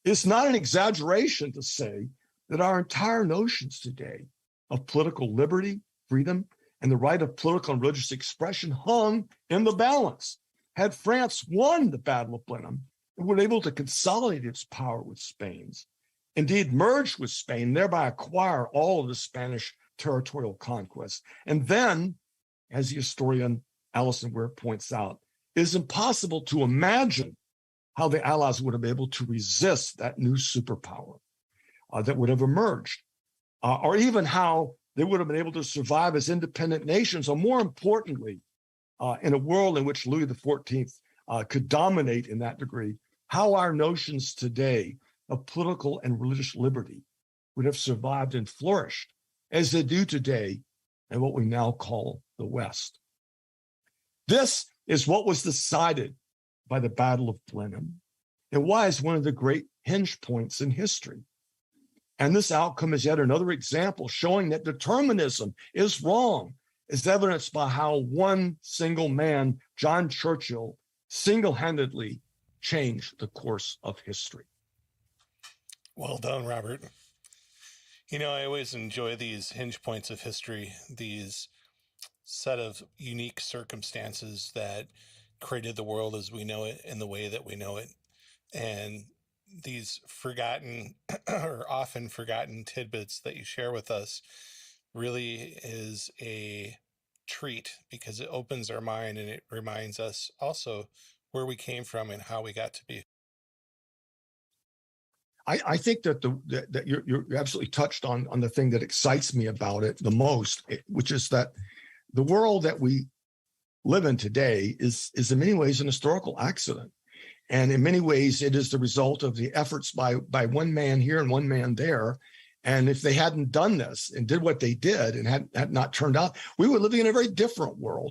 It's not an exaggeration to say that our entire notions today of political liberty, freedom, and the right of political and religious expression hung in the balance. Had France won the Battle of Blenheim, it would be able to consolidate its power with Spain's, indeed merge with Spain, thereby acquire all of the Spanish territorial conquest. And then, as the historian Alison Weir points out, it is impossible to imagine how the Allies would have been able to resist that new superpower that would have emerged, or even how they would have been able to survive as independent nations, or more importantly, in a world in which Louis XIV could dominate in that degree, how our notions today of political and religious liberty would have survived and flourished as they do today in what we now call the West. This is what was decided by the Battle of Blenheim, and why it's one of the great hinge points in history. And this outcome is yet another example showing that determinism is wrong, as evidenced by how one single man, John Churchill, single-handedly changed the course of history. Well done, Robert. You know, I always enjoy these hinge points of history, these set of unique circumstances that created the world as we know it in the way that we know it. And these forgotten or often forgotten tidbits that you share with us really is a treat, because it opens our mind and it reminds us also where we came from and how we got to be. I think that that you're absolutely touched on the thing that excites me about it the most, which is that the world that we live in today is in many ways an historical accident. And in many ways, it is the result of the efforts by one man here and one man there. And if they hadn't done this and did what they did and had not turned out, we were living in a very different world.